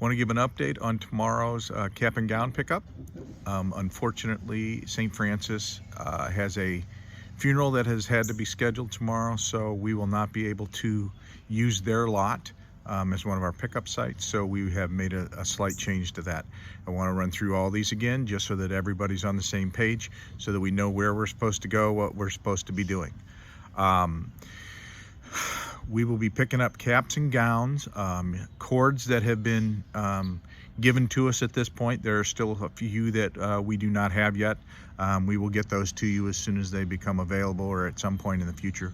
Want to give an update on tomorrow's cap and gown pickup. Unfortunately, St. Francis has a funeral that has had to be scheduled tomorrow, so we will not be able to use their lot as one of our pickup sites, so we have made a slight change to that. I want to run through all these again just so that everybody's on the same page, so that we know where we're supposed to go, what we're supposed to be doing. We will be picking up caps and gowns, cords that have been given to us at this point. There are still a few that we do not have yet. We will get those to you as soon as they become available, or at some point in the future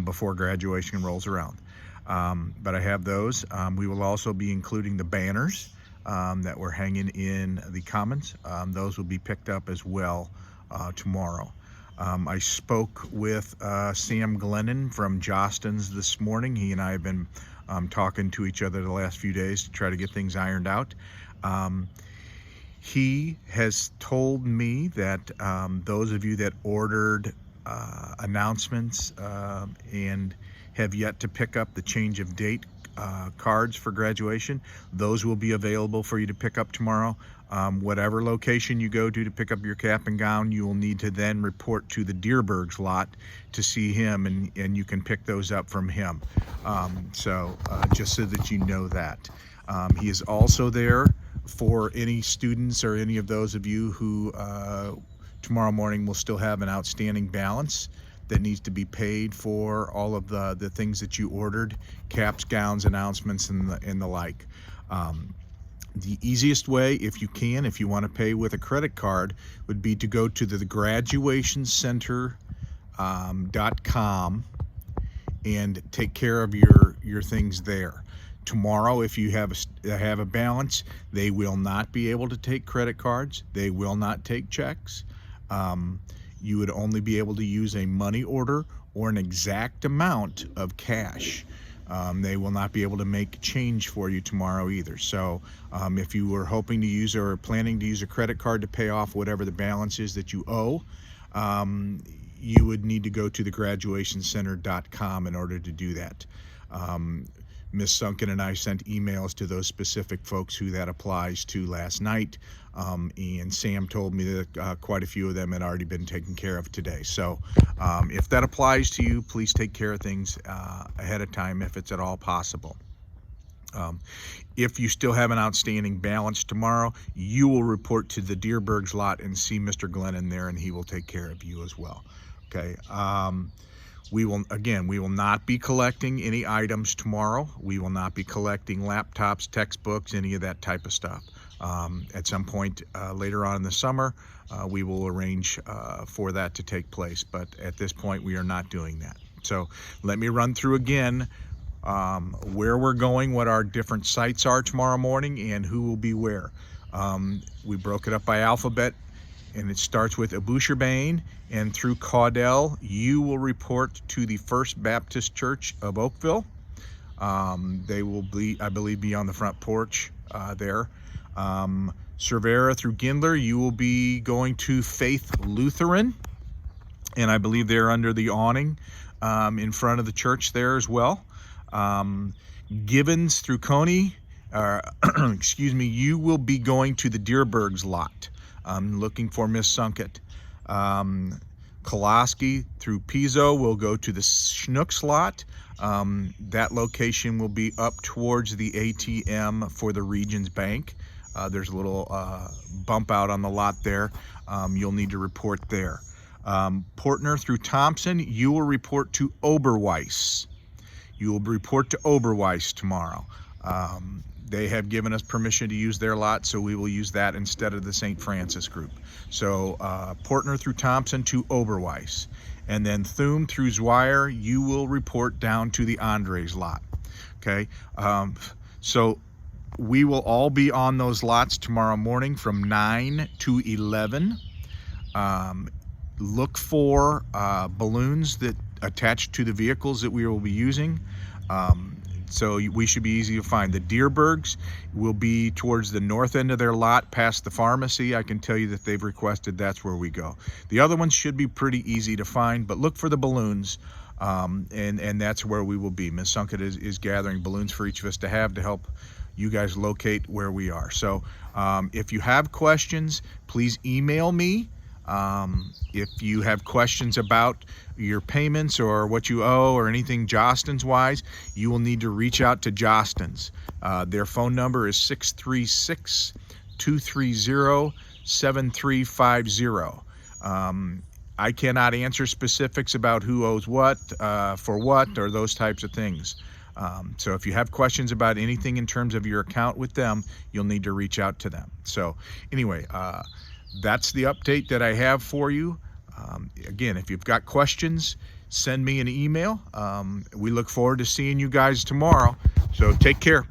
before graduation rolls around. But I have those. We will also be including the banners that we're hanging in the Commons. Those will be picked up as well tomorrow. I spoke with Sam Glennon from Jostens this morning. He and I have been talking to each other the last few days to try to get things ironed out. He has told me that those of you that ordered announcements and have yet to pick up the change of date cards for graduation, those will be available for you to pick up tomorrow. Whatever location you go to pick up your cap and gown, you will need to then report to the Dierbergs lot to see him, and you can pick those up from him. Just so that you know that. He is also there for any students or any of those of you who tomorrow morning will still have an outstanding balance that needs to be paid for all of the things that you ordered, caps, gowns, announcements, and the like. The easiest way, if you can, if you want to pay with a credit card, would be to go to the graduationcenter.com and take care of your things there. Tomorrow, if you have a balance, they will not be able to take credit cards. They will not take checks. You would only be able to use a money order or an exact amount of cash. They will not be able to make change for you tomorrow either. So if you were hoping to use or planning to use a credit card to pay off whatever the balance is that you owe, you would need to go to the graduationcenter.com in order to do that. Ms. Sunken and I sent emails to those specific folks who that applies to last night, and Sam told me that quite a few of them had already been taken care of today. So if that applies to you, please take care of things ahead of time if it's at all possible. If you still have an outstanding balance tomorrow, you will report to the Dierbergs lot and see Mr. Glennon there, and he will take care of you as well. Okay. We will not be collecting any items tomorrow. We will not be collecting laptops, textbooks, any of that type of stuff. At some point later on in the summer, we will arrange for that to take place. But at this point, we are not doing that. So let me run through again where we're going, what our different sites are tomorrow morning, and who will be where. We broke it up by alphabet, and it starts with Abushirbain, and through Caudell, you will report to the First Baptist Church of Oakville. They will be, I believe, be on the front porch there. Cervera through Gindler, you will be going to Faith Lutheran, and I believe they're under the awning in front of the church there as well. Gibbons through Coney, you will be going to the Dierbergs lot. Looking for Miss Sunkett. Kolaski through Pizzo will go to the Schnucks lot. That location will be up towards the ATM for the Regions Bank. There's a little bump out on the lot there. You'll need to report there. Portner through Thompson, you will report to Oberweis. You will report to Oberweis tomorrow. They have given us permission to use their lot, so we will use that instead of the St. Francis group. So Portner through Thompson to Oberweis. And then Thum through Zweier, you will report down to the Andres lot. Okay, so we will all be on those lots tomorrow morning from 9 to 11. Look for balloons that attach to the vehicles that we will be using. So we should be easy to find. The Dierbergs will be towards the north end of their lot past the pharmacy. I can tell you that they've requested that's where we go. The other ones should be pretty easy to find, but look for the balloons, and that's where we will be. Ms. Sunkett is gathering balloons for each of us to have to help you guys locate where we are. So if you have questions, please email me. If you have questions about your payments or what you owe or anything Jostens wise, you will need to reach out to Jostens. Their phone number is 636-230-7350. I cannot answer specifics about who owes what, for what, or those types of things. So if you have questions about anything in terms of your account with them, you'll need to reach out to them. So anyway, that's the update that I have for you. Again, if you've got questions, send me an email. We look forward to seeing you guys tomorrow. So take care.